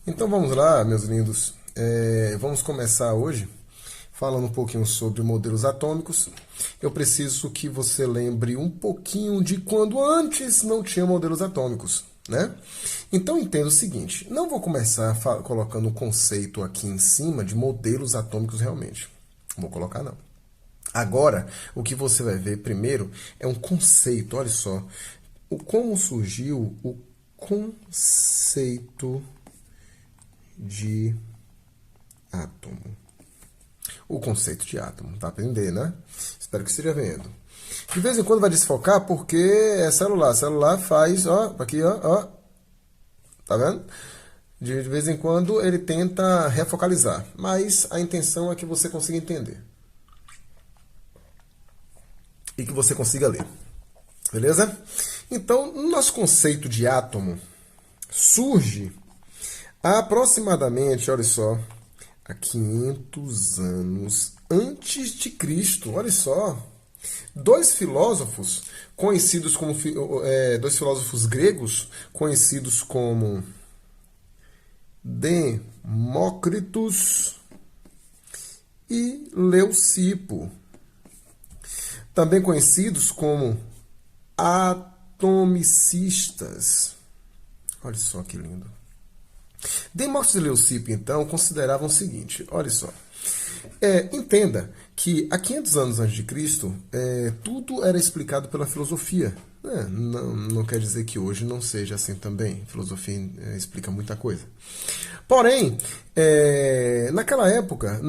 Então vamos lá, meus lindos. Vamos começar hoje falando um pouquinho sobre modelos atômicos. Eu preciso que você lembre um pouquinho de quando antes não tinha modelos atômicos, né? Então entenda o seguinte, não vou começar colocando um conceito aqui em cima de modelos atômicos realmente. Não vou colocar não. Agora, o que você vai ver primeiro é um conceito, olha só. Como surgiu o conceito de átomo. O conceito de átomo, tá aprendendo, né? Espero que esteja vendo. De vez em quando vai desfocar porque é celular. Celular faz, ó, aqui, ó. Tá vendo? De vez em quando ele tenta refocalizar. Mas a intenção é que você consiga entender. E que você consiga ler. Beleza? Então, o nosso conceito de átomo surge aproximadamente, olha só, há 500 anos antes de Cristo. Olha só, dois filósofos conhecidos como dois filósofos gregos conhecidos como Demócritos e Leucipo, também conhecidos como atomicistas. Olha só que lindo. Demócritos e Leucipo, então, consideravam o seguinte, olha só, entenda que há 500 anos antes de Cristo, tudo era explicado pela filosofia. Não quer dizer que hoje não seja assim também. A filosofia explica muita coisa. Porém, naquela época,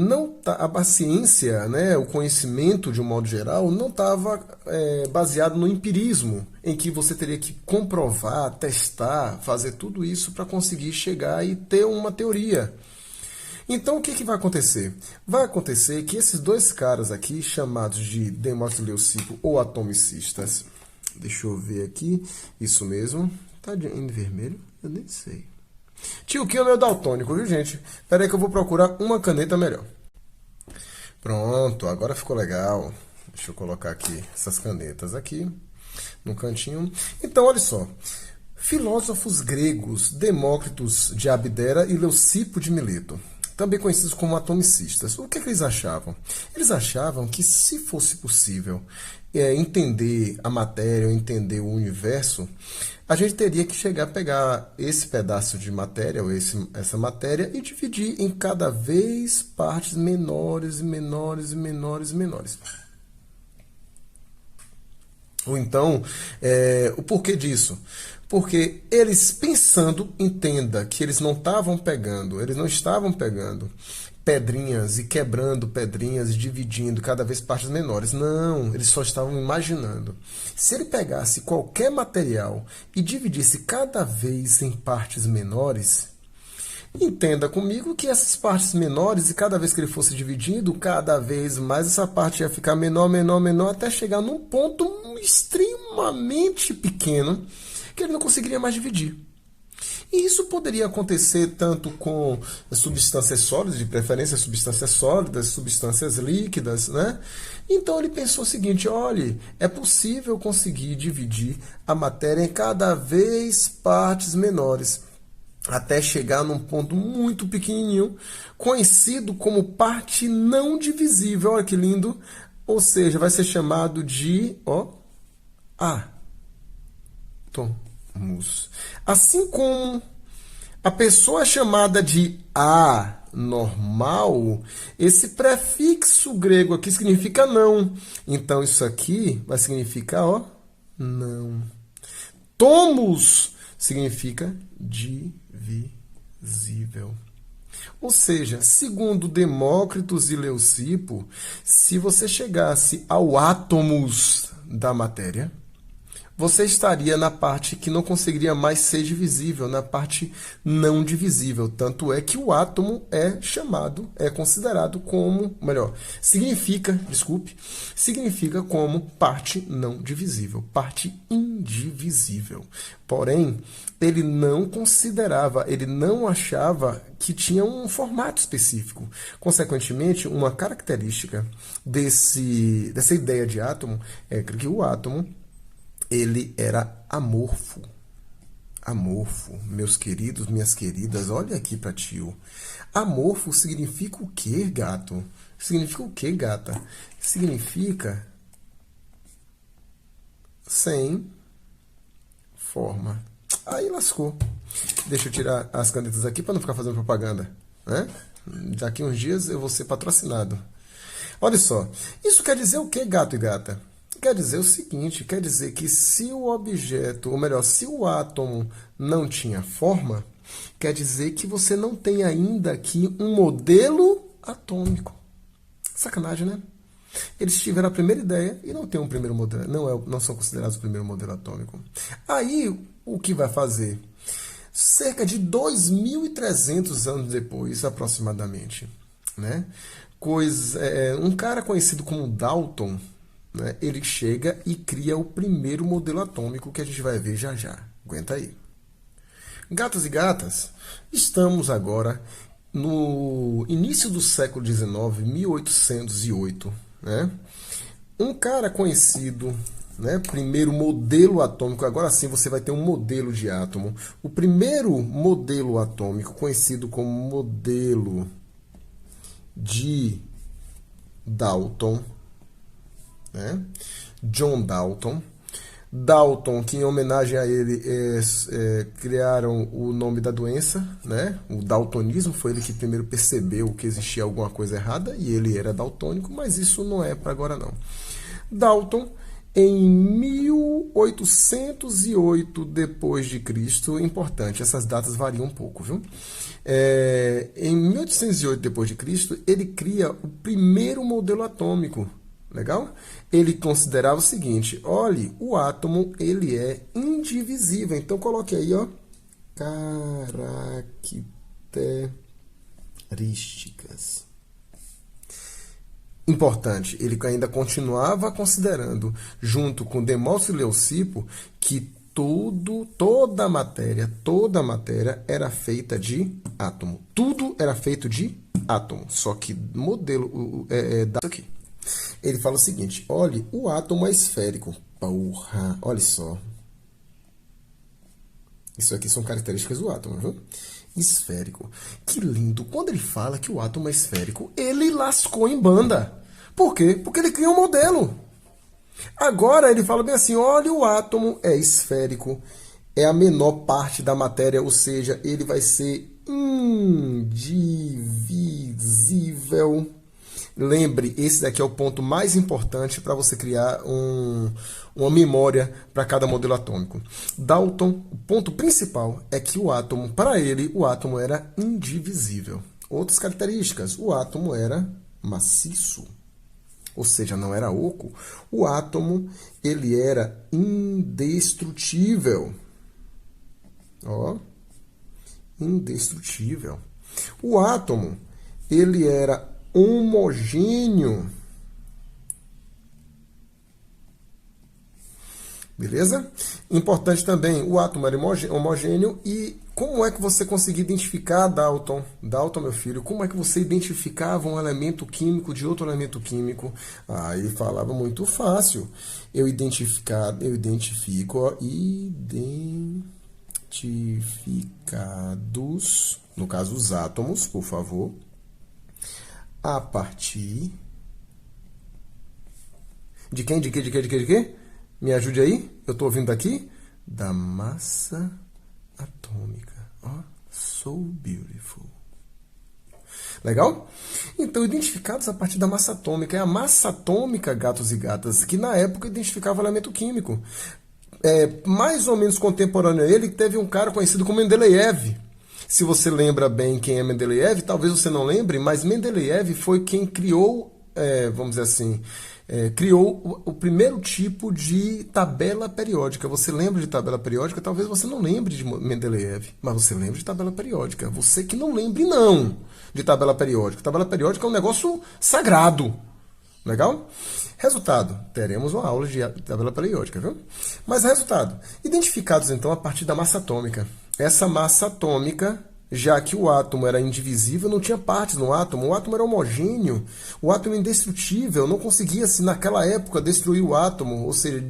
a ciência, né, o conhecimento de um modo geral, não estava baseado no empirismo, em que você teria que comprovar, testar, fazer tudo isso para conseguir chegar e ter uma teoria. Então, o que vai acontecer? Vai acontecer que esses dois caras aqui, chamados de Demócritos e Leucipo ou atomicistas, deixa eu ver aqui, isso mesmo, tá em vermelho? Eu nem sei. Tio Kim é meio daltônico, viu, gente? Espera aí que eu vou procurar uma caneta melhor. Pronto, agora ficou legal. Deixa eu colocar aqui essas canetas aqui, no cantinho. Então, olha só. Filósofos gregos, Demócritos de Abdera e Leucipo de Mileto, também conhecidos como atomicistas. O que eles achavam? Eles achavam que, se fosse possível entender a matéria, ou entender o universo, a gente teria que chegar a pegar esse pedaço de matéria, ou essa matéria, e dividir em cada vez partes menores e menores e menores e menores. Ou então, o porquê disso? Porque eles pensando, entenda que eles não estavam pegando pedrinhas e quebrando pedrinhas e dividindo cada vez partes menores. Não, eles só estavam imaginando. Se ele pegasse qualquer material e dividisse cada vez em partes menores, entenda comigo que essas partes menores, e cada vez que ele fosse dividindo, cada vez mais essa parte ia ficar menor, menor, menor, até chegar num ponto extremamente pequeno que ele não conseguiria mais dividir. E isso poderia acontecer tanto com substâncias sólidas, de preferência substâncias sólidas, substâncias líquidas, né? Então ele pensou o seguinte, olha, é possível conseguir dividir a matéria em cada vez partes menores, até chegar num ponto muito pequenininho, conhecido como parte não divisível. Olha que lindo! Ou seja, vai ser chamado de átomos. Assim como a pessoa chamada de anormal, esse prefixo grego aqui significa não. Então isso aqui vai significar não. Tomos significa divisível. Ou seja, segundo Demócritos e Leucipo, se você chegasse ao átomos da matéria, você estaria na parte que não conseguiria mais ser divisível, na parte não divisível. Tanto é que o átomo é considerado como, significa como parte não divisível, parte indivisível. Porém, ele não achava que tinha um formato específico. Consequentemente, uma característica dessa ideia de átomo é que o átomo ele era amorfo. Amorfo, meus queridos, minhas queridas, olha aqui para tio. Amorfo significa o quê, gato? Significa o quê, gata? Significa sem forma. Aí lascou. Deixa eu tirar as canetas aqui para não ficar fazendo propaganda, né? Daqui uns dias eu vou ser patrocinado. Olha só, isso quer dizer o que, gato e gata? Quer dizer o seguinte, quer dizer que se o objeto, ou melhor, se o átomo não tinha forma, quer dizer que você não tem ainda aqui um modelo atômico. Sacanagem, né? Eles tiveram a primeira ideia e não tem um primeiro modelo, não são considerados o primeiro modelo atômico. Aí, o que vai fazer? Cerca de 2.300 anos depois, aproximadamente, né? Um cara conhecido como Dalton, né? Ele chega e cria o primeiro modelo atômico que a gente vai ver já já. Aguenta aí. Gatos e gatas, estamos agora no início do século XIX, 1808, né? Um cara conhecido, né? Primeiro modelo atômico, agora sim você vai ter um modelo de átomo. O primeiro modelo atômico, conhecido como modelo de Dalton, né? John Dalton. Dalton, que em homenagem a ele criaram o nome da doença, né? O daltonismo, foi ele que primeiro percebeu que existia alguma coisa errada e ele era daltônico, mas isso não é para agora não. Dalton, em 1808 depois de Cristo, importante, essas datas variam um pouco, viu? Em 1808 depois de Cristo, ele cria o primeiro modelo atômico. Legal? Ele considerava o seguinte, olhe, o átomo ele é indivisível. Então coloque aí, ó, características. Importante, ele ainda continuava considerando, junto com Demóstenes e Leucipo, que toda a matéria era feita de átomo. Tudo era feito de átomo. Só que modelo aqui. Ele fala o seguinte, olha, o átomo é esférico. Porra, olha só. Isso aqui são características do átomo, viu? Esférico. Que lindo. Quando ele fala que o átomo é esférico, ele lascou em banda. Por quê? Porque ele cria um modelo. Agora ele fala bem assim, olha, o átomo é esférico, é a menor parte da matéria, ou seja, ele vai ser indivisível. Lembre, esse daqui é o ponto mais importante para você criar uma memória para cada modelo atômico. Dalton, o ponto principal é que o átomo, para ele, o átomo era indivisível. Outras características, o átomo era maciço, ou seja, não era oco. O átomo, ele era indestrutível. Ó, indestrutível. O átomo, ele era homogêneo. Beleza? Importante também, o átomo era homogêneo. E como é que você conseguia identificar, Dalton, meu filho, como é que você identificava um elemento químico de outro elemento químico? Ele falava muito fácil. Eu identifico, ó, identificados, no caso os átomos, por favor, a partir de quem? De quê? Me ajude aí? Eu estou ouvindo daqui? Da massa atômica. Ó, so beautiful. Legal? Então, identificados a partir da massa atômica. É a massa atômica, gatos e gatas, que na época identificava o elemento químico. Mais ou menos contemporâneo a ele, teve um cara conhecido como Mendeleev. Se você lembra bem quem é Mendeleev, talvez você não lembre, mas Mendeleev foi quem criou, vamos dizer assim, criou o primeiro tipo de tabela periódica. Você lembra de tabela periódica? Talvez você não lembre de Mendeleev, mas você lembra de tabela periódica. Você que não lembre, não, de tabela periódica. Tabela periódica é um negócio sagrado. Legal? Resultado, teremos uma aula de tabela periódica, viu? Mas resultado, identificados então a partir da massa atômica. Essa massa atômica, já que o átomo era indivisível, não tinha partes no átomo, o átomo era homogêneo, o átomo indestrutível, não conseguia-se naquela época destruir o átomo, ou seja,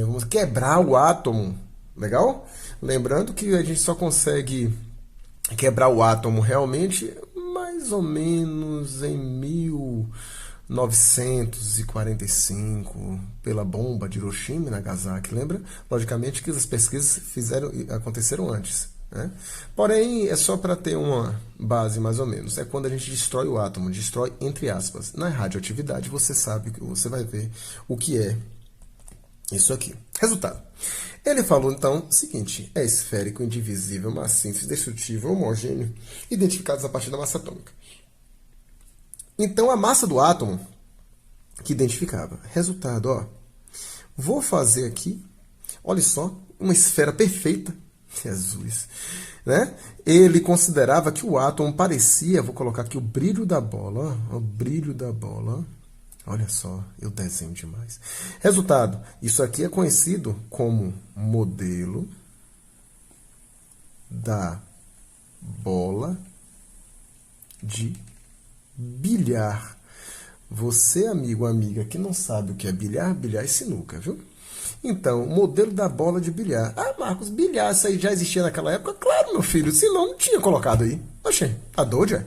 vamos quebrar o átomo, Legal? Lembrando que a gente só consegue quebrar o átomo realmente mais ou menos em 1945, pela bomba de Hiroshima e Nagasaki, lembra? Logicamente que as pesquisas aconteceram antes. Né? Porém, é só para ter uma base mais ou menos. É quando a gente destrói o átomo, destrói entre aspas. Na radioatividade, você sabe, você vai ver o que é isso aqui. Resultado. Ele falou, então, o seguinte: é esférico, indivisível, maciço, indestrutível, homogêneo, identificados a partir da massa atômica. Então, a massa do átomo que identificava. Resultado, ó. Vou fazer aqui, olha só, uma esfera perfeita. Jesus. Né? Ele considerava que o átomo parecia, vou colocar aqui o brilho da bola, ó, o brilho da bola. Olha só, eu desenho demais. Resultado, isso aqui é conhecido como modelo da bola de bilhar. Você, amigo, amiga, que não sabe o que é bilhar, bilhar é sinuca, viu? Então, modelo da bola de bilhar. Ah, Marcos, bilhar, isso aí já existia naquela época? Claro, meu filho, senão não tinha colocado aí. Oxê, tá doido, já?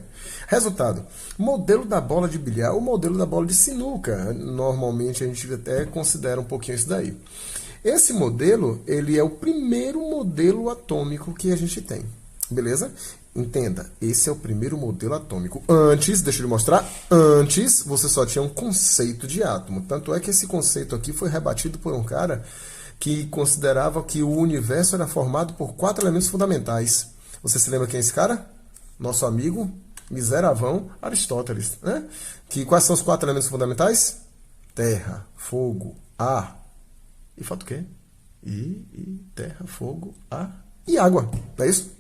Resultado, modelo da bola de bilhar ou modelo da bola de sinuca. Normalmente a gente até considera um pouquinho isso daí. Esse modelo, ele é o primeiro modelo atômico que a gente tem. Beleza? Entenda, esse é o primeiro modelo atômico. Antes, deixa eu lhe mostrar, antes você só tinha um conceito de átomo. Tanto é que esse conceito aqui foi rebatido por um cara que considerava que o universo era formado por 4 elementos fundamentais. Você se lembra quem é esse cara? Nosso amigo miseravão Aristóteles. Né? Quais são os 4 elementos fundamentais? Terra, fogo, ar. E falta o quê? Terra, fogo, ar e água. Não é isso?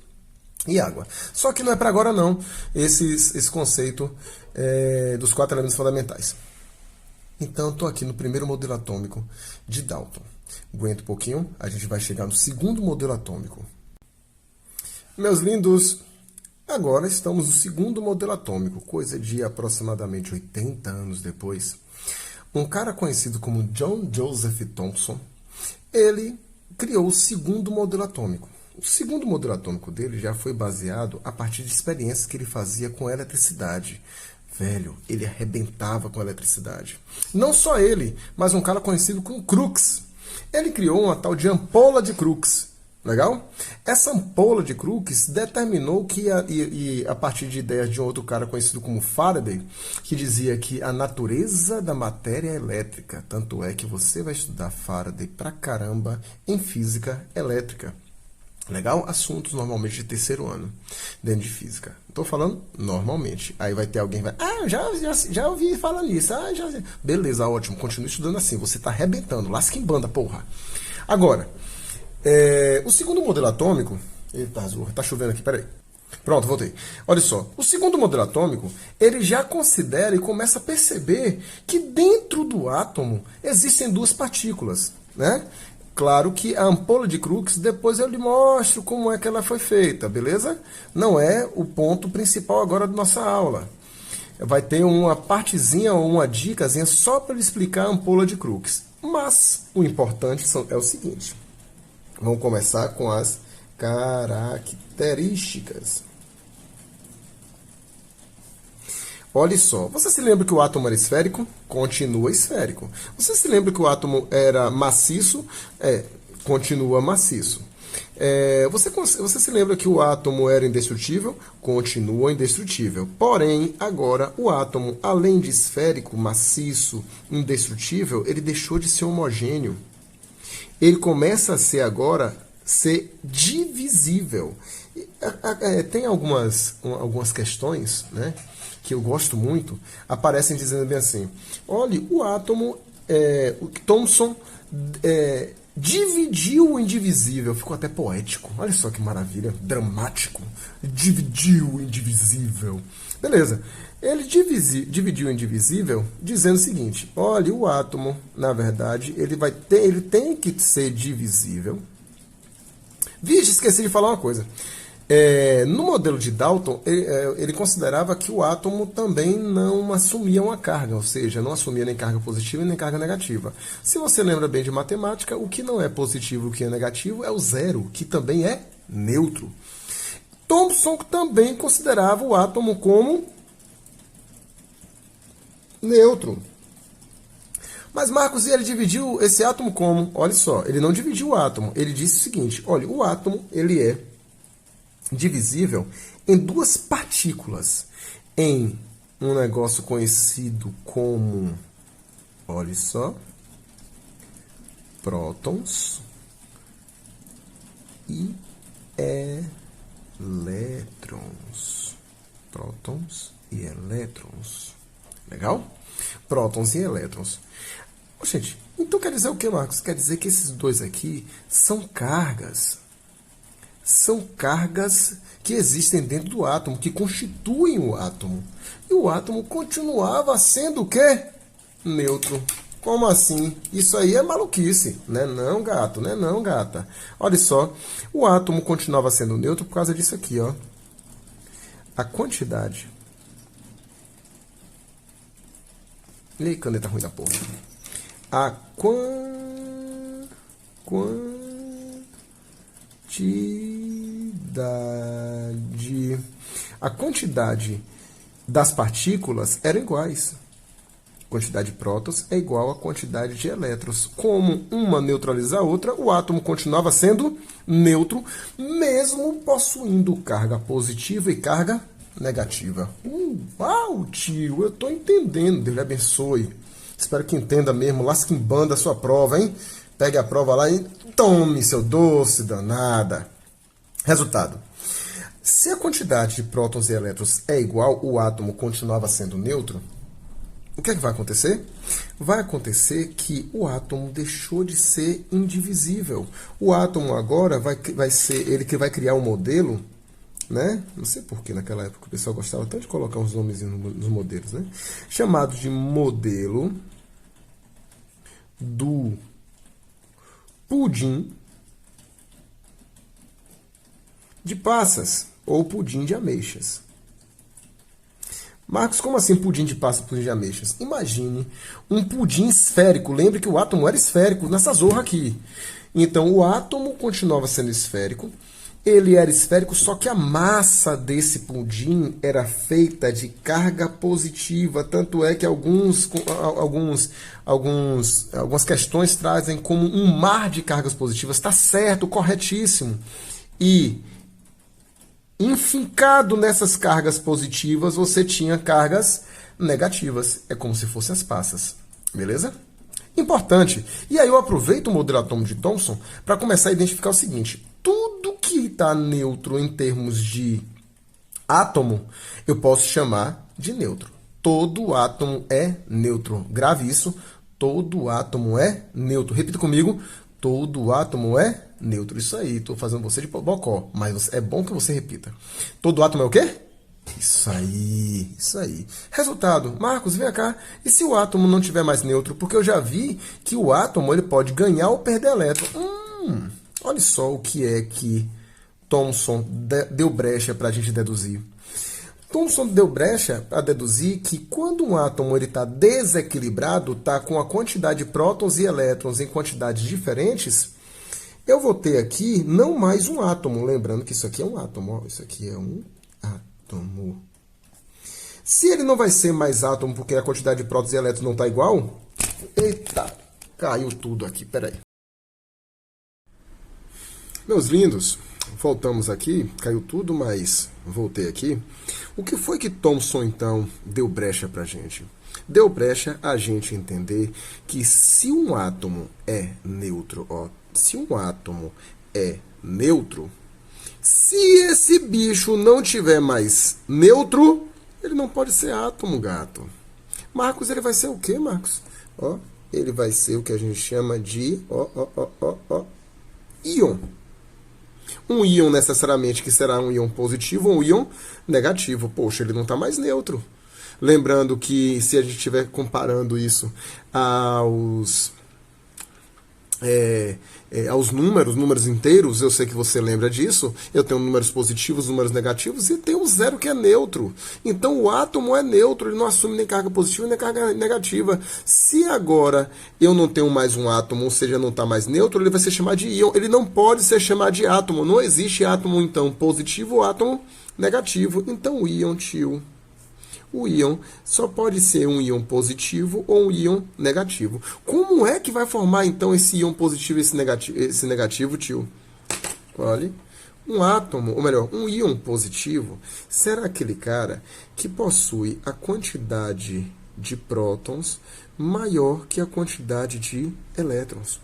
E água. Só que não é para agora não, esse conceito dos 4 elementos fundamentais. Então, estou aqui no primeiro modelo atômico de Dalton. Aguenta um pouquinho, a gente vai chegar no segundo modelo atômico. Meus lindos, agora estamos no segundo modelo atômico, coisa de aproximadamente 80 anos depois. Um cara conhecido como John Joseph Thomson, ele criou o segundo modelo atômico. O segundo modelo atômico dele já foi baseado a partir de experiências que ele fazia com eletricidade. Velho, ele arrebentava com eletricidade. Não só ele, mas um cara conhecido como Crookes. Ele criou uma tal de ampola de Crookes. Legal? Essa ampola de Crookes determinou que, a partir de ideias de um outro cara conhecido como Faraday, que dizia que a natureza da matéria é elétrica. Tanto é que você vai estudar Faraday pra caramba em física elétrica. Legal? Assuntos normalmente de terceiro ano, dentro de física. Estou falando normalmente. Aí vai ter alguém que vai... já ouvi falar nisso. Beleza, ótimo. Continue estudando assim. Você está arrebentando. Lasca em banda, porra. Agora, o segundo modelo atômico... Eita, tá chovendo aqui, peraí. Pronto, voltei. Olha só. O segundo modelo atômico, ele já considera e começa a perceber que dentro do átomo existem 2 partículas, né? Claro que a ampola de Crookes, depois eu lhe mostro como é que ela foi feita, beleza? Não é o ponto principal agora da nossa aula. Vai ter uma partezinha ou uma dicasinha só para explicar a ampola de Crookes. Mas o importante é o seguinte. Vamos começar com as características. Olha só, você se lembra que o átomo era esférico? Continua esférico. Você se lembra que o átomo era maciço? Continua maciço. Você se lembra que o átomo era indestrutível? Continua indestrutível. Porém, agora, o átomo, além de esférico, maciço, indestrutível, ele deixou de ser homogêneo. Ele começa a ser agora divisível. Tem algumas questões, né, que eu gosto muito, aparecem dizendo bem assim: olha, o átomo, o Thomson dividiu o indivisível. Ficou até poético. Olha só que maravilha, dramático. Dividiu o indivisível. Beleza. Ele dividiu o indivisível dizendo o seguinte: olha, o átomo, na verdade, ele tem que ser divisível. Vixe, esqueci de falar uma coisa. No modelo de Dalton, ele considerava que o átomo também não assumia uma carga, ou seja, não assumia nem carga positiva nem carga negativa. Se você lembra bem de matemática, o que não é positivo e o que é negativo é o zero, que também é neutro. Thomson também considerava o átomo como neutro. Mas Marcos, ele dividiu esse átomo como? Olha só, ele não dividiu o átomo, ele disse o seguinte, olha, o átomo ele é divisível em duas partículas, em um negócio conhecido como, olha só, prótons e elétrons. Prótons e elétrons. Legal? Prótons e elétrons. Gente, então quer dizer o que, Marcos? Quer dizer que esses dois aqui são cargas. São cargas que existem dentro do átomo, que constituem o átomo. E o átomo continuava sendo o quê? Neutro. Como assim? Isso aí é maluquice, né? Não, gato, né? Não, gata. Olha só, o átomo continuava sendo neutro por causa disso aqui, ó. A quantidade. E aí, caneta ruim da porra. A quantidade das partículas eram iguais. A quantidade de prótons é igual à quantidade de elétrons. Como uma neutraliza a outra, o átomo continuava sendo neutro, mesmo possuindo carga positiva e carga negativa. Uau, tio, eu estou entendendo. Deus lhe abençoe. Espero que entenda mesmo. Lasque em banda a sua prova, hein? Pegue a prova lá e tome, seu doce danada. Resultado. Se a quantidade de prótons e elétrons é igual, o átomo continuava sendo neutro, o que é que vai acontecer? Vai acontecer que o átomo deixou de ser indivisível. O átomo agora vai ser ele que vai criar um modelo, né? Não sei por que naquela época o pessoal gostava tanto de colocar uns nomes nos modelos, né? Chamado de modelo do pudim de passas ou pudim de ameixas. Marcos, como assim pudim de passas, pudim de ameixas? Imagine um pudim esférico. Lembre que o átomo era esférico nessa zorra aqui. Então, o átomo continuava sendo esférico. Ele era esférico, só que a massa desse pudim era feita de carga positiva. Tanto é que algumas questões trazem como um mar de cargas positivas. Está certo, corretíssimo. E enfincado nessas cargas positivas, você tinha cargas negativas. É como se fossem as passas. Beleza? Importante. E aí eu aproveito o modelo atômico de Thomson para começar a identificar o seguinte. Tudo que está neutro em termos de átomo, eu posso chamar de neutro. Todo átomo é neutro. Grave isso. Todo átomo é neutro. Repita comigo. Todo átomo é neutro. Isso aí, estou fazendo você de bocó, mas é bom que você repita. Todo átomo é o quê? Isso aí, isso aí. Resultado, Marcos, vem cá. E se o átomo não tiver mais neutro? Porque eu já vi que o átomo ele pode ganhar ou perder elétron. Olha só o que é que Thomson deu brecha para a gente deduzir. Thomson deu brecha para deduzir que quando um átomo está desequilibrado, está com a quantidade de prótons e elétrons em quantidades diferentes, eu vou ter aqui não mais um átomo. Lembrando que isso aqui é um átomo. Ó, isso aqui é um átomo. Se ele não vai ser mais átomo porque a quantidade de prótons e elétrons não está igual... Eita, caiu tudo aqui, peraí. Meus lindos, voltamos aqui, caiu tudo, mas voltei aqui. O que foi que Thomson, então, deu brecha para a gente? Deu brecha a gente entender que se um átomo é neutro, ó, se um átomo é neutro, se esse bicho não tiver mais neutro, ele não pode ser átomo, gato. Marcos, ele vai ser o quê, Marcos? Ó, ele vai ser o que a gente chama de íon. Um íon necessariamente que será um íon positivo ou um íon negativo. Poxa, ele não está mais neutro. Lembrando que se a gente estiver comparando isso aos números inteiros, eu sei que você lembra disso, eu tenho números positivos, números negativos, e tem o zero que é neutro. Então o átomo é neutro, ele não assume nem carga positiva nem carga negativa. Se agora eu não tenho mais um átomo, ou seja, não está mais neutro, ele vai ser chamado de íon. Ele não pode ser chamado de átomo. Não existe átomo, então, positivo ou átomo negativo. Então o íon, tio, o íon só pode ser um íon positivo ou um íon negativo. Como é que vai formar, então, esse íon positivo e esse negativo, tio? Olha, um átomo, ou melhor, um íon positivo será aquele cara que possui a quantidade de prótons maior que a quantidade de elétrons.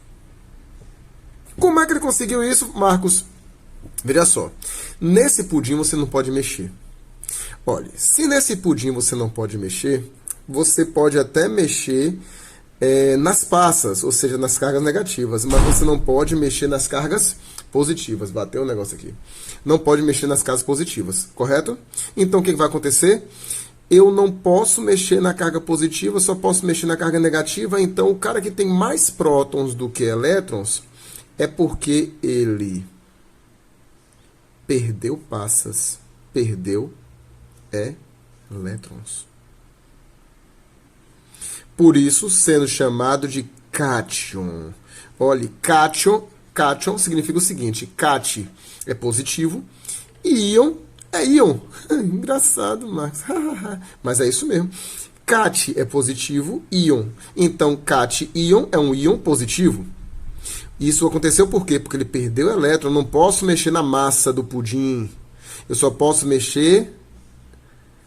Como é que ele conseguiu isso, Marcos? Veja só, nesse pudim você não pode mexer. Olha, se nesse pudim você não pode mexer, você pode até mexer nas passas, ou seja, nas cargas negativas, mas você não pode mexer nas cargas positivas. Bateu o negócio aqui. Não pode mexer nas cargas positivas, correto? Então o que vai acontecer? Eu não posso mexer na carga positiva, só posso mexer na carga negativa. Então o cara que tem mais prótons do que elétrons é porque ele perdeu passas, perdeu elétrons. Por isso, sendo chamado de cátion. Olha, cátion significa o seguinte: cat é positivo e íon é íon. Engraçado, Max. Mas é isso mesmo. Cat é positivo, íon. Então, cat-íon é um íon positivo. Isso aconteceu por quê? Porque ele perdeu elétron. Eu não posso mexer na massa do pudim. Eu só posso mexer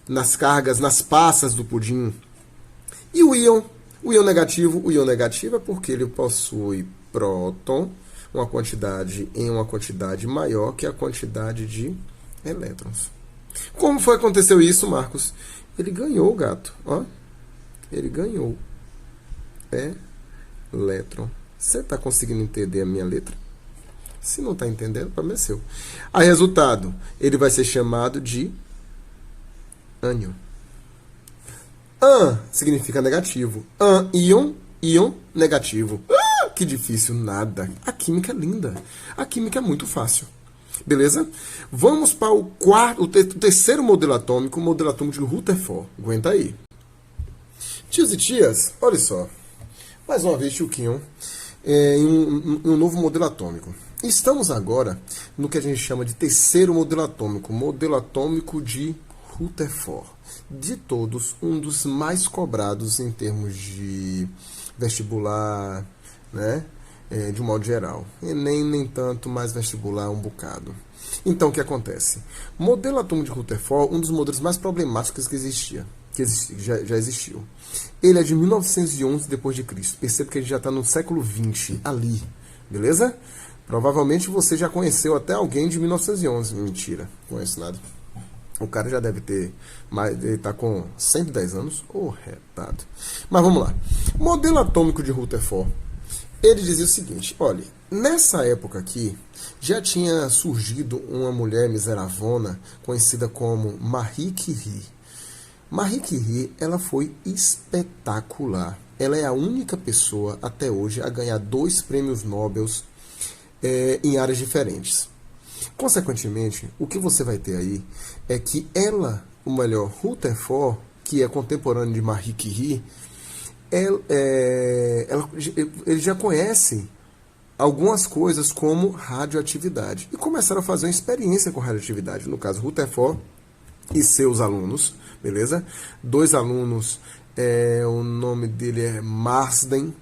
nas cargas, nas passas do pudim. E o íon negativo? O íon negativo é porque ele possui próton, uma quantidade maior que a quantidade de elétrons. Como foi que aconteceu isso, Marcos? Ele ganhou, gato. Ó. Ele ganhou elétron. Você está conseguindo entender a minha letra? Se não está entendendo, o problema é seu. Aí, resultado, ele vai ser chamado de ânion. An significa negativo. Íon, íon negativo. Que difícil, nada. A química é linda. A química é muito fácil. Beleza? Vamos para o terceiro modelo atômico, o modelo atômico de Rutherford. Aguenta aí. Tios e tias, olha só. Mais uma vez, Chuquinho, em um novo modelo atômico. Estamos agora no que a gente chama de terceiro modelo atômico de Rutherford. De todos, um dos mais cobrados em termos de vestibular, né? De um modo geral. E nem tanto, mais vestibular um bocado. Então, o que acontece? Modelo atômico de Rutherford, um dos modelos mais problemáticos que já existiu. Ele é de 1911 depois de Cristo. Perceba que a gente já está no século 20 ali, beleza? Provavelmente você já conheceu até alguém de 1911. Mentira, não conheço nada. O cara já deve ter ele está com 110 anos, retado. Mas vamos lá. Modelo atômico de Rutherford. Ele dizia o seguinte: olha, nessa época aqui já tinha surgido uma mulher miseravona conhecida como Marie Curie. Marie Curie, ela foi espetacular. Ela é a única pessoa até hoje a ganhar 2 prêmios Nobel em áreas diferentes. Consequentemente, o que você vai ter aí é que Rutherford, que é contemporâneo de Marie Curie, ele já conhece algumas coisas como radioatividade. E começaram a fazer uma experiência com radioatividade. No caso, Rutherford e seus alunos, beleza? 2 alunos, o nome dele é Marsden.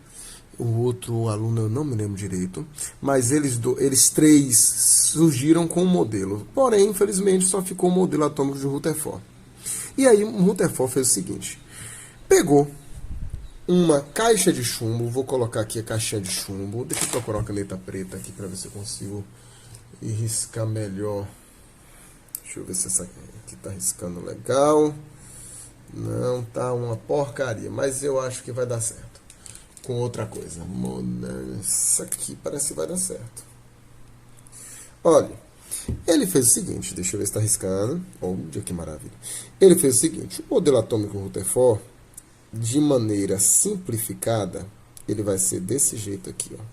O outro aluno eu não me lembro direito, mas eles 3 surgiram com um modelo. Porém, infelizmente, só ficou o modelo atômico de Rutherford. E aí, o Rutherford fez o seguinte: pegou uma caixa de chumbo, vou colocar aqui a caixinha de chumbo, deixa eu procurar uma caneta preta aqui para ver se eu consigo riscar melhor. Deixa eu ver se essa aqui está riscando legal. Não, tá uma porcaria, mas eu acho que vai dar certo. Com outra coisa. Isso aqui parece que vai dar certo. Olha, ele fez o seguinte, deixa eu ver se está riscando. Olha que maravilha. Ele fez o seguinte: o modelo atômico Rutherford, de maneira simplificada, ele vai ser desse jeito aqui, ó.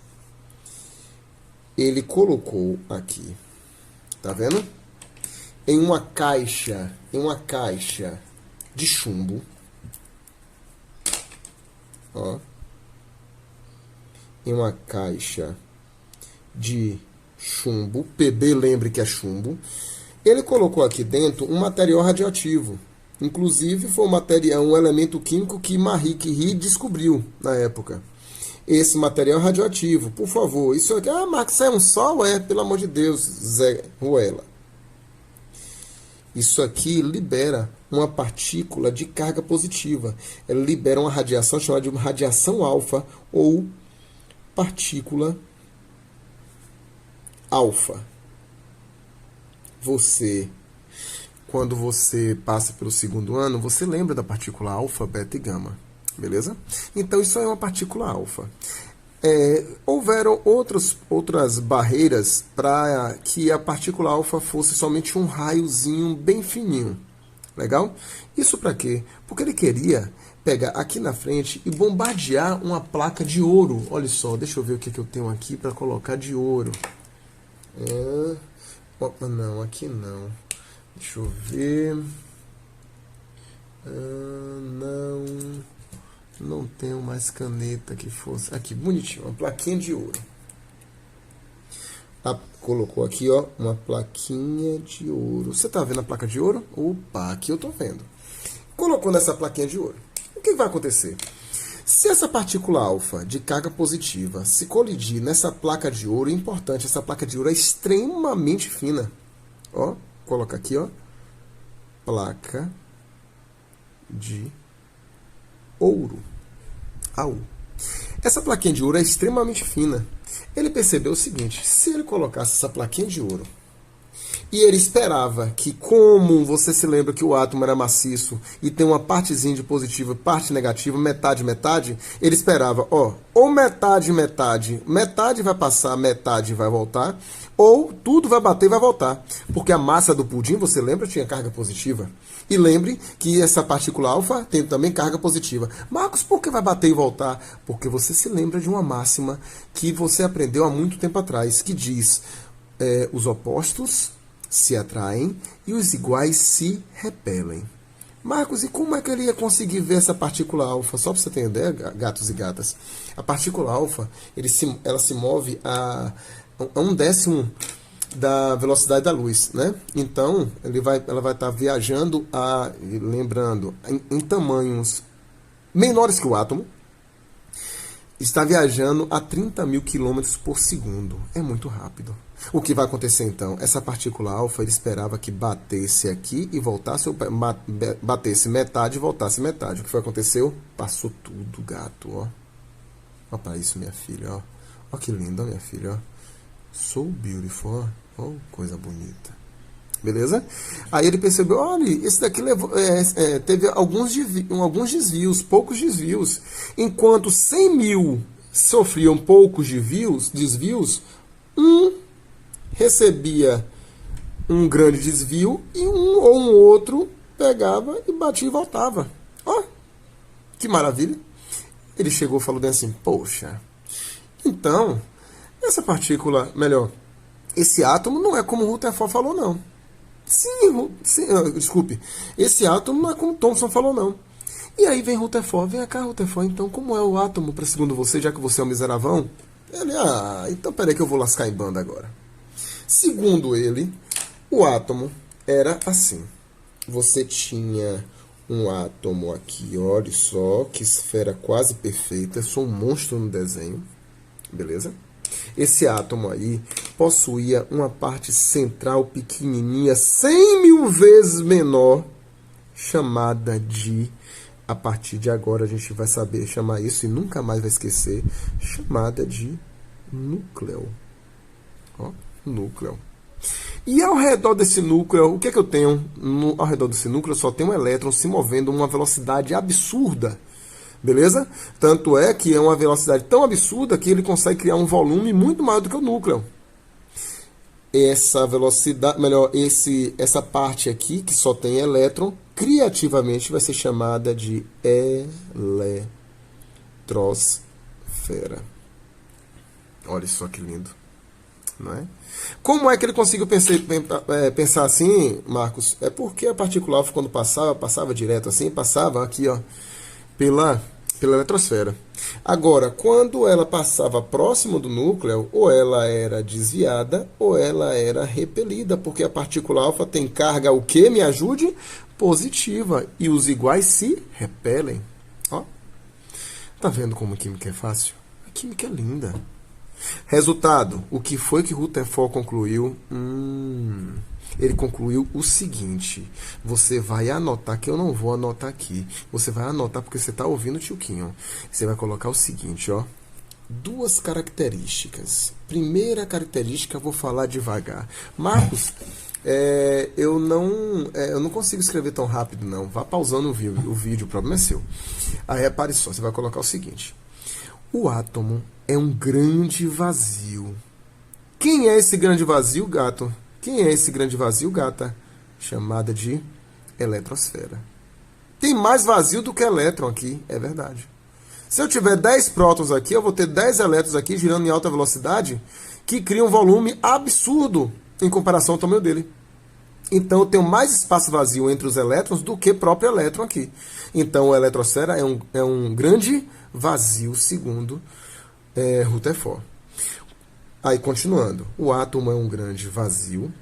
ele colocou aqui, tá vendo? Em uma caixa de chumbo, ó, em uma caixa de chumbo, PB, lembre que é chumbo, ele colocou aqui dentro um material radioativo. Inclusive, foi um elemento químico que Marie Curie descobriu na época. Esse material radioativo, por favor, isso aqui, Marcos, isso é um sol? Pelo amor de Deus, Zé Ruela. Isso aqui libera uma partícula de carga positiva. Ela libera uma radiação chamada de radiação alfa ou partícula alfa. Quando você passa pelo segundo ano, você lembra da partícula alfa, beta e gama. Beleza? Então, isso é uma partícula alfa. Houveram outras barreiras para que a partícula alfa fosse somente um raiozinho bem fininho. Legal? Isso para quê? Porque ele queria pegar aqui na frente e bombardear uma placa de ouro. Olha só, deixa eu ver o que eu tenho aqui para colocar de ouro. Opa, não, aqui não. Deixa eu ver. Não tenho mais caneta que fosse. Aqui, bonitinho, uma plaquinha de ouro. Colocou aqui, ó, uma plaquinha de ouro. Você tá vendo a placa de ouro? Opa, aqui eu tô vendo. Colocou nessa plaquinha de ouro. O que vai acontecer? Se essa partícula alfa de carga positiva se colidir nessa placa de ouro, é importante, essa placa de ouro é extremamente fina. Ó, coloca aqui, ó, placa de ouro. Essa plaquinha de ouro é extremamente fina. Ele percebeu o seguinte: se ele colocasse essa plaquinha de ouro e ele esperava que, como você se lembra que o átomo era maciço e tem uma partezinha de positiva, parte negativa, metade, metade, ele esperava, ó, ou metade, metade, metade vai passar, metade vai voltar, ou tudo vai bater e vai voltar. Porque a massa do pudim, você lembra, tinha carga positiva. E lembre que essa partícula alfa tem também carga positiva. Marcos, por que vai bater e voltar? Porque você se lembra de uma máxima que você aprendeu há muito tempo atrás, que diz, os opostos se atraem e os iguais se repelem. Marcos, e como é que ele ia conseguir ver essa partícula alfa? Só para você ter ideia, gatos e gatas. A partícula alfa, ela se move a 1/10 da velocidade da luz, né? Então, ela vai estar viajando, lembrando, em tamanhos menores que o átomo, está viajando a 30.000 km por segundo. É muito rápido. O que vai acontecer então? Essa partícula alfa, ele esperava que batesse aqui e voltasse, ou batesse metade e voltasse metade. O que foi que aconteceu? Passou tudo, gato, ó. Olha para isso, minha filha, ó. Ó que linda, minha filha, ó. So beautiful, ó. Oh, coisa bonita. Beleza? Aí ele percebeu, olha, esse daqui teve alguns desvios, poucos desvios. Enquanto 100.000 sofriam poucos desvios, recebia um grande desvio e um outro pegava e batia e voltava. Ó, que maravilha. Ele chegou e falou bem assim, poxa, então, essa partícula, melhor, esse átomo não é como o Rutherford falou, não. Sim, desculpe, esse átomo não é como Thomson falou, não. E aí vem Rutherford, vem cá, Rutherford, então como é o átomo, para segundo você, já que você é um miseravão? Ele, então peraí que eu vou lascar em banda agora. Segundo ele, o átomo era assim. Você tinha um átomo aqui, olha só, que esfera quase perfeita, eu sou um monstro no desenho, beleza? Esse átomo aí possuía uma parte central pequenininha, 100.000 vezes menor, chamada de, a partir de agora a gente vai saber chamar isso e nunca mais vai esquecer, chamada de núcleo. Ó, núcleo. E ao redor desse núcleo, o que é que eu tenho? Ao redor desse núcleo só tem um elétron se movendo a uma velocidade absurda. Beleza? Tanto é que é uma velocidade tão absurda que ele consegue criar um volume muito maior do que o núcleo. Essa velocidade, essa parte aqui, que só tem elétron, criativamente vai ser chamada de eletrosfera. Olha só que lindo. não é? Como é que ele conseguiu pensar assim, Marcos? É porque a partícula alfa, quando passava direto assim, passava aqui, ó, pela eletrosfera. Agora, quando ela passava próximo do núcleo, ou ela era desviada, ou ela era repelida, porque a partícula alfa tem carga, o que? Me ajude? Positiva. E os iguais se repelem. Ó. Tá vendo como a química é fácil? A química é linda. Resultado, o que foi que Rutherford concluiu? Ele concluiu o seguinte, você vai anotar, que eu não vou anotar aqui, você vai anotar porque você está ouvindo o tioquinho. Você vai colocar o seguinte, ó, duas características. Primeira característica, eu vou falar devagar. Marcos, eu não consigo escrever tão rápido, não. Vá pausando o vídeo, o problema é seu. Aí repare só, você vai colocar o seguinte. O átomo é um grande vazio. Quem é esse grande vazio, gato? Quem é esse grande vazio, gata? Chamada de eletrosfera. Tem mais vazio do que elétron aqui, é verdade. Se eu tiver 10 prótons aqui, eu vou ter 10 elétrons aqui girando em alta velocidade que criam um volume absurdo em comparação ao tamanho dele. Então, eu tenho mais espaço vazio entre os elétrons do que próprio elétron aqui. Então, a eletrosfera é um grande vazio, segundo Rutherford. Aí, continuando. O átomo é um grande vazio,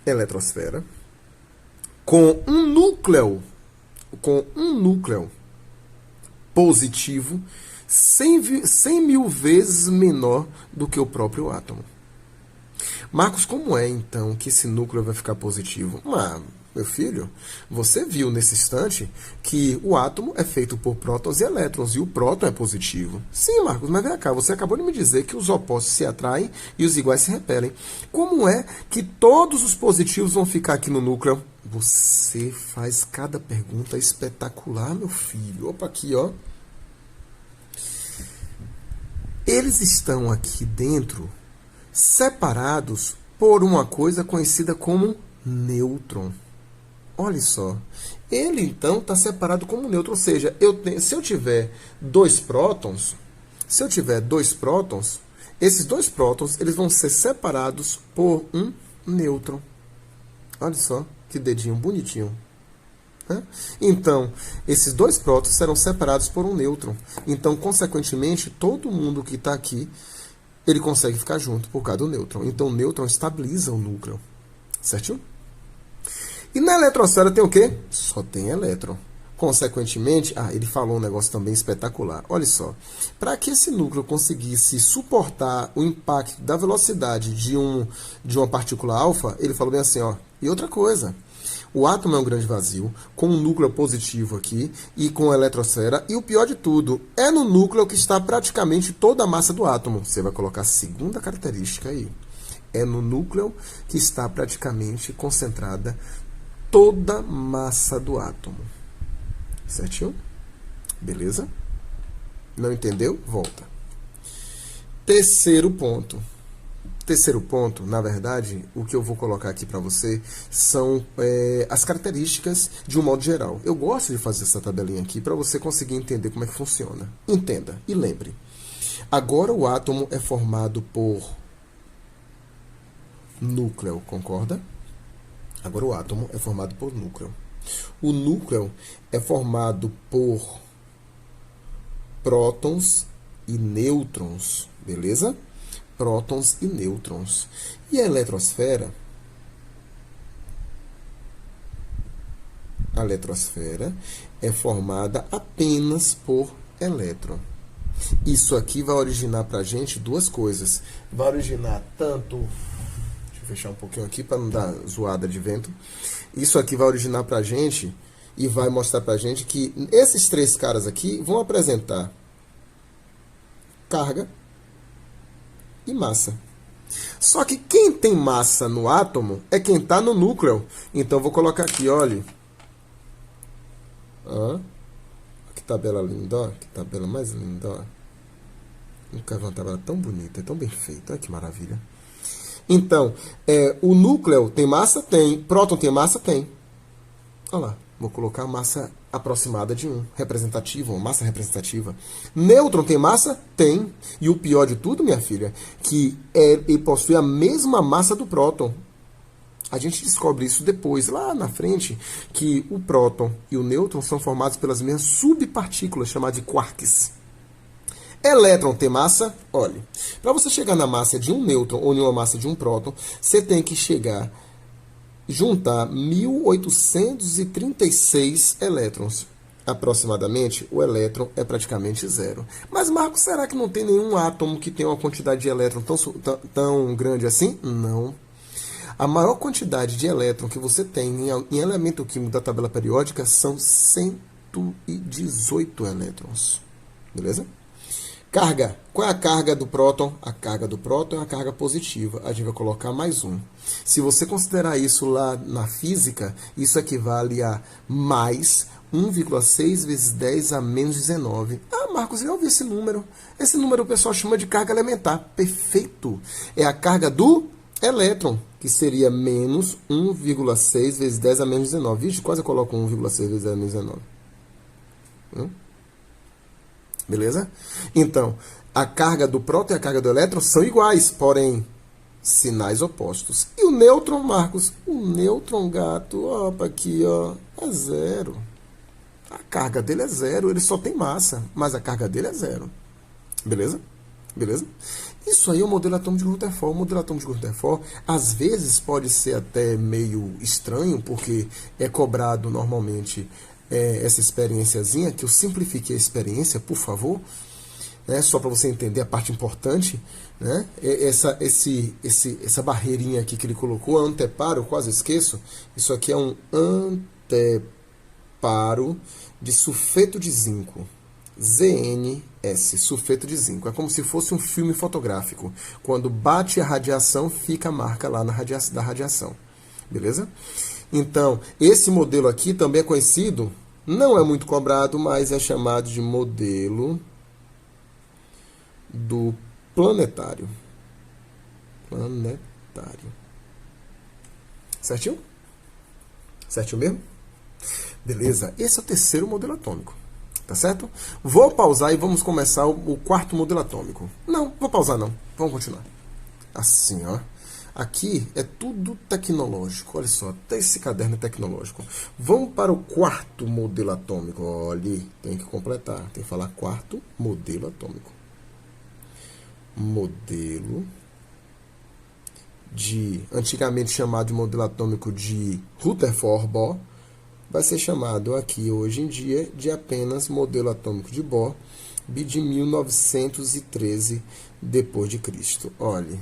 eletrosfera, com um núcleo positivo 100 mil vezes menor do que o próprio átomo. Marcos, como é, então, que esse núcleo vai ficar positivo? Meu filho, você viu nesse instante que o átomo é feito por prótons e elétrons, e o próton é positivo. Sim, Marcos, mas vem cá, você acabou de me dizer que os opostos se atraem e os iguais se repelem. Como é que todos os positivos vão ficar aqui no núcleo? Você faz cada pergunta espetacular, meu filho. Opa, aqui, ó. Eles estão aqui dentro separados por uma coisa conhecida como nêutron. Olha só. Ele, então, está separado como nêutron. Ou seja, se eu tiver dois prótons, esses dois prótons eles vão ser separados por um nêutron. Olha só, que dedinho bonitinho. Então, esses dois prótons serão separados por um nêutron. Então, consequentemente, todo mundo que está aqui ele consegue ficar junto por causa do nêutron. Então, o nêutron estabiliza o núcleo. Certinho? E na eletrosfera tem o quê? Só tem elétron. Consequentemente, ele falou um negócio também espetacular. Olha só. Para que esse núcleo conseguisse suportar o impacto da velocidade de uma partícula alfa, ele falou bem assim, ó. E outra coisa. O átomo é um grande vazio, com um núcleo positivo aqui e com a eletrosfera. E o pior de tudo, é no núcleo que está praticamente toda a massa do átomo. Você vai colocar a segunda característica aí. É no núcleo que está praticamente concentrada toda a massa do átomo. Certinho? Beleza? Não entendeu? Volta. Terceiro ponto. Terceiro ponto, na verdade, o que eu vou colocar aqui para você são as características de um modo geral. Eu gosto de fazer essa tabelinha aqui para você conseguir entender como é que funciona. Entenda e lembre. Agora o átomo é formado por núcleo, concorda? Agora o átomo é formado por núcleo. O núcleo é formado por prótons e nêutrons, beleza? Prótons e nêutrons. E a eletrosfera? A eletrosfera é formada apenas por elétron. Isso aqui vai originar para a gente duas coisas. Vai originar tanto... Deixa eu fechar um pouquinho aqui para não dar zoada de vento. Isso aqui vai originar para a gente e vai mostrar para a gente que esses três caras aqui vão apresentar carga e massa. Só que quem tem massa no átomo é quem está no núcleo. Então, eu vou colocar aqui, olha. Que tabela linda, ó. Que tabela mais linda, ó. Nunca vi uma tabela tão bonita, tão bem feita. Olha que maravilha. Então, o núcleo tem massa? Tem. Próton tem massa? Tem. Olha lá. Vou colocar massa aproximada de 1, representativa, uma massa representativa. Nêutron tem massa? Tem. E o pior de tudo, minha filha, que ele possui a mesma massa do próton. A gente descobre isso depois, lá na frente, que o próton e o nêutron são formados pelas mesmas subpartículas, chamadas de quarks. Elétron tem massa? Olha, para você chegar na massa de um nêutron ou numa massa de um próton, você tem que juntar 1836 elétrons. Aproximadamente, o elétron é praticamente zero. Mas, Marcos, será que não tem nenhum átomo que tenha uma quantidade de elétron tão grande assim? Não. A maior quantidade de elétron que você tem em elemento químico da tabela periódica são 118 elétrons. Beleza? Carga. Qual é a carga do próton? A carga do próton é a carga positiva. A gente vai colocar mais um. Se você considerar isso lá na física, isso equivale a mais 1,6 vezes 10 a menos 19. Ah, Marcos, eu já ouvi esse número. Esse número o pessoal chama de carga elementar. Perfeito. É a carga do elétron, que seria menos 1,6 vezes 10 a menos 19. Vixe, quase eu coloco 1,6 vezes 10 a menos 19. Beleza? Então, a carga do próton e a carga do elétron são iguais, porém, sinais opostos. E o nêutron, Marcos? O nêutron, gato, ó, aqui, ó, é zero. A carga dele é zero, ele só tem massa, mas a carga dele é zero. Beleza? Beleza? Isso aí é o modelo atômico de Rutherford. O modelo atômico de Rutherford, às vezes, pode ser até meio estranho, porque é cobrado normalmente essa experiênciazinha, que eu simplifiquei a experiência, por favor, né, só para você entender a parte importante, né, essa barreirinha aqui que ele colocou, anteparo, eu quase esqueço, isso aqui é um anteparo de sulfeto de zinco. ZNS, sulfeto de zinco. É como se fosse um filme fotográfico. Quando bate a radiação, fica a marca lá da radiação. Beleza? Então, esse modelo aqui também é conhecido, não é muito cobrado, mas é chamado de modelo do planetário. Planetário. Certinho? Certinho mesmo? Beleza. Esse é o terceiro modelo atômico. Tá certo? Vou pausar e vamos começar o quarto modelo atômico. Não, vou pausar não. Vamos continuar. Assim, ó. Aqui é tudo tecnológico. Olha só, até esse caderno é tecnológico. Vamos para o quarto modelo atômico. Olha, tem que completar. Tem que falar quarto modelo atômico. Modelo antigamente chamado de modelo atômico de Rutherford-Bohr, vai ser chamado aqui hoje em dia de apenas modelo atômico de Bohr, de 1913 depois de Cristo. Olha,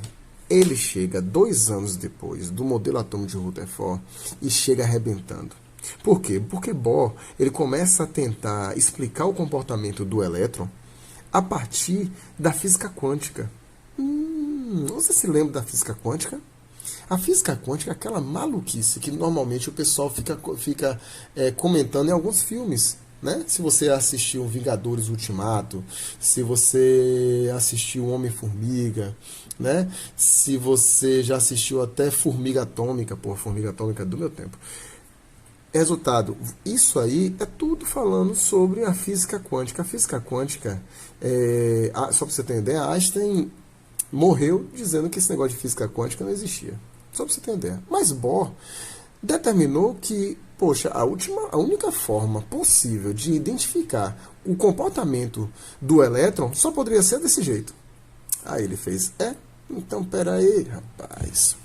ele chega 2 anos depois do modelo atômico de Rutherford e chega arrebentando. Por quê? Porque Bohr ele começa a tentar explicar o comportamento do elétron a partir da física quântica. Você se lembra da física quântica? A física quântica é aquela maluquice que normalmente o pessoal fica comentando em alguns filmes. Né? Se você assistiu Vingadores Ultimato, se você assistiu Homem-Formiga, né? Se você já assistiu até Formiga Atômica, Formiga Atômica é do meu tempo. Resultado, isso aí é tudo falando sobre a física quântica. A física quântica, só para você ter ideia, Einstein morreu dizendo que esse negócio de física quântica não existia. Só para você ter ideia. Mas Bohr determinou que, poxa, a única forma possível de identificar o comportamento do elétron só poderia ser desse jeito. Aí ele fez, então peraí, rapaz.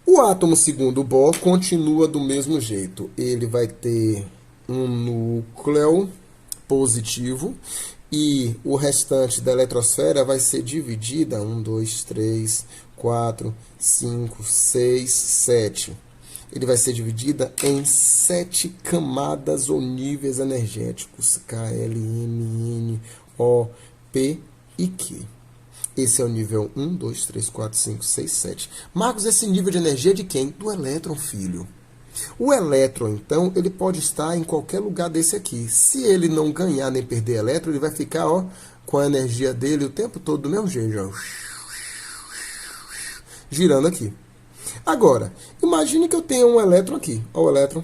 O átomo, segundo Bohr, continua do mesmo jeito. Ele vai ter um núcleo positivo e o restante da eletrosfera vai ser dividida 1, 2, 3, 4, 5, 6, 7. Ele vai ser dividida em 7 camadas ou níveis energéticos. K, L, M, N, O, P e Q. Esse é o nível 1, 2, 3, 4, 5, 6, 7. Marcos, esse nível de energia é de quem? Do elétron, filho. O elétron, então, ele pode estar em qualquer lugar desse aqui. Se ele não ganhar nem perder elétron, ele vai ficar com a energia dele o tempo todo do mesmo jeito. Girando aqui. Agora, imagine que eu tenha um elétron aqui. Olha o elétron.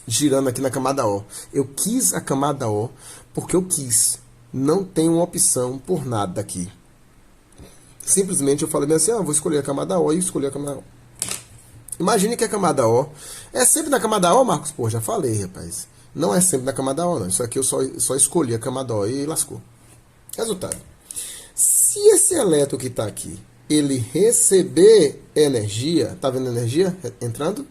girando aqui na camada O. Eu quis a camada O porque eu quis. Não tem uma opção por nada aqui. Simplesmente eu falei bem assim, vou escolher a camada O e escolher a camada O. Imagine que a camada O é sempre na camada O, Marcos. Pô, já falei, rapaz. Não é sempre na camada O, não. Isso aqui eu só escolhi a camada O e lascou. Resultado. Se esse elétron que está aqui, ele receber energia, tá vendo a energia entrando?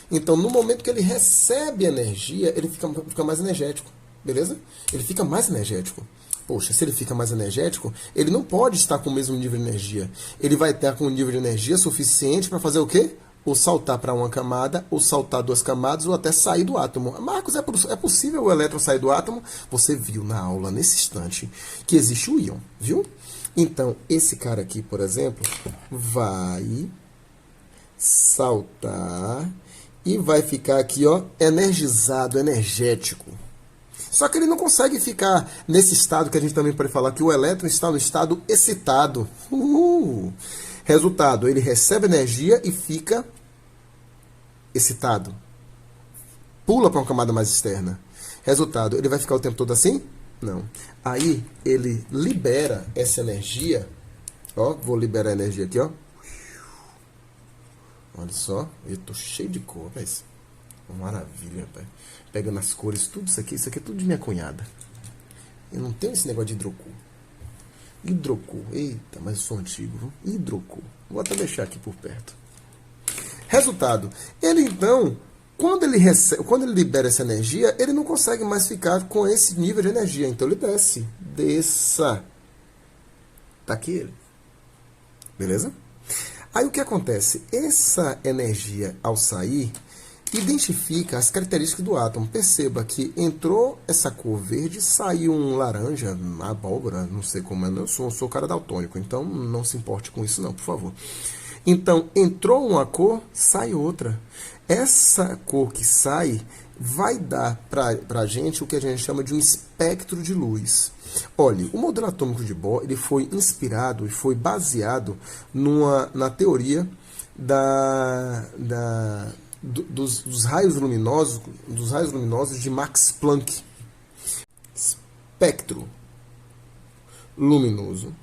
Então, no momento que ele recebe energia, ele fica mais energético, beleza? Ele fica mais energético. Poxa, se ele fica mais energético, ele não pode estar com o mesmo nível de energia. Ele vai estar com um nível de energia suficiente para fazer o quê? Ou saltar para uma camada, ou saltar duas camadas, ou até sair do átomo. Marcos, é possível o elétron sair do átomo? Você viu na aula, nesse instante, que existe o íon, viu? Então, esse cara aqui, por exemplo, vai saltar e vai ficar aqui, ó, energizado, energético. Só que ele não consegue ficar nesse estado que a gente também pode falar que o elétron está no estado excitado. Resultado, ele recebe energia e fica excitado. Pula para uma camada mais externa. Resultado, ele vai ficar o tempo todo assim? Não. Aí ele libera essa energia. Ó, vou liberar a energia aqui, ó. Olha só, eu tô cheio de cor, rapaz. Maravilha, rapaz. Pegando as cores, tudo isso aqui é tudo de minha cunhada. Eu não tenho esse negócio de hidrocor. Hidrocor, eita, mas eu sou antigo, viu? Hidrocor. Vou até deixar aqui por perto. Resultado, ele então, quando ele libera essa energia, ele não consegue mais ficar com esse nível de energia. Então ele desce. Desça. Tá aqui ele. Beleza? Aí o que acontece? Essa energia, ao sair, identifica as características do átomo. Perceba que entrou essa cor verde, saiu um laranja, abóbora, não sei como é, eu sou cara daltônico, então não se importe com isso não, por favor. Então, entrou uma cor, sai outra. Essa cor que sai vai dar para a gente o que a gente chama de um espectro de luz. Olha, o modelo atômico de Bohr ele foi inspirado e foi baseado na teoria dos raios luminosos de Max Planck. Espectro luminoso.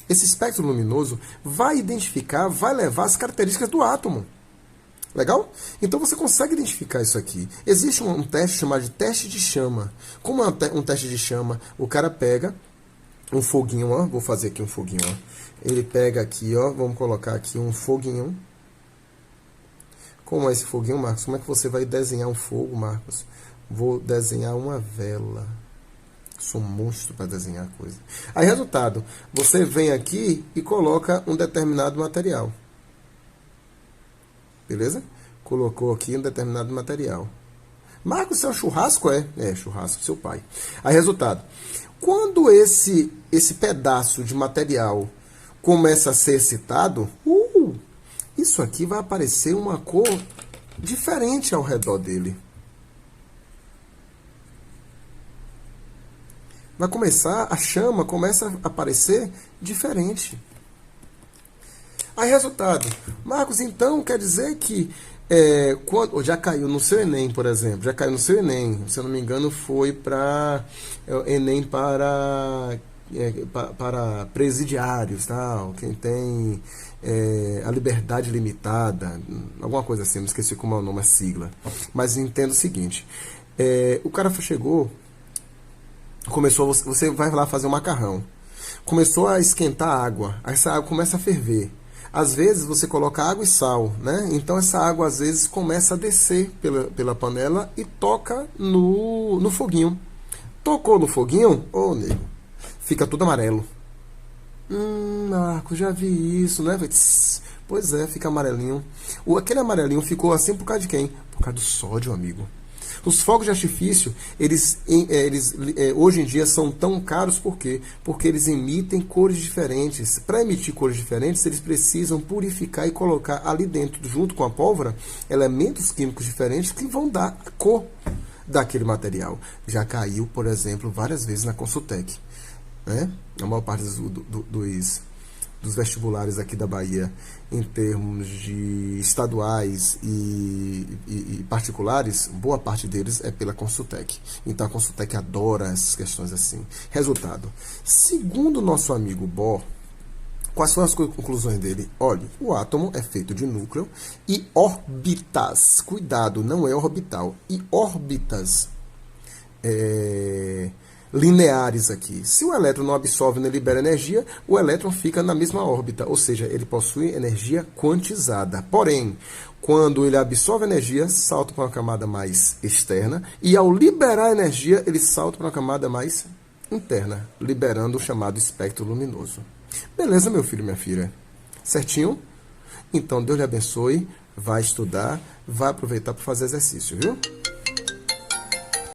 Esse espectro luminoso vai identificar, vai levar as características do átomo. Legal? Então você consegue identificar isso aqui. Existe um teste chamado de teste de chama. Como é um teste de chama? O cara pega um foguinho, ó. Vou fazer aqui um foguinho, ó. Ele pega aqui, ó. Vamos colocar aqui um foguinho. Como é esse foguinho, Marcos? Como é que você vai desenhar um fogo, Marcos? Vou desenhar uma vela. Sou um monstro para desenhar coisa. Aí, resultado, você vem aqui e coloca um determinado material. Beleza? Colocou aqui um determinado material. Marcos, isso é um churrasco? É churrasco do seu pai. Aí, resultado, quando esse pedaço de material começa a ser excitado, isso aqui vai aparecer uma cor diferente ao redor dele. Vai começar, a chama começa a aparecer diferente. Aí, resultado. Marcos, então, quer dizer que quando já caiu no seu Enem, por exemplo, já caiu no seu Enem, se eu não me engano, foi para Enem para presidiários, tal, quem tem a liberdade limitada, alguma coisa assim, não esqueci como é o nome, a sigla. Mas entendo o seguinte, o cara chegou, começou, você vai lá fazer um macarrão, começou a esquentar a água, essa água começa a ferver. Às vezes você coloca água e sal, né? Então essa água às vezes começa a descer pela panela e toca no foguinho. Tocou no foguinho, nego, fica tudo amarelo. Marco, já vi isso, né? Pois é, fica amarelinho. Aquele amarelinho ficou assim por causa de quem? Por causa do sódio, amigo. Os fogos de artifício, eles hoje em dia são tão caros por quê? Porque eles emitem cores diferentes. Para emitir cores diferentes, eles precisam purificar e colocar ali dentro, junto com a pólvora, elementos químicos diferentes que vão dar a cor daquele material. Já caiu, por exemplo, várias vezes na Consultec, né? A maior parte dos vestibulares aqui da Bahia, em termos de estaduais e particulares, boa parte deles é pela Consultec. Então a Consultec adora essas questões assim. Resultado, segundo o nosso amigo Bohr, quais são as conclusões dele? Olha, o átomo é feito de núcleo e órbitas. Cuidado, não é orbital. E órbitas lineares aqui. Se o elétron não absorve nem libera energia, o elétron fica na mesma órbita, ou seja, ele possui energia quantizada. Porém, quando ele absorve energia, salta para uma camada mais externa, e ao liberar energia, ele salta para uma camada mais interna, liberando o chamado espectro luminoso. Beleza, meu filho e minha filha? Certinho? Então, Deus lhe abençoe, vai estudar, vai aproveitar para fazer exercício, viu?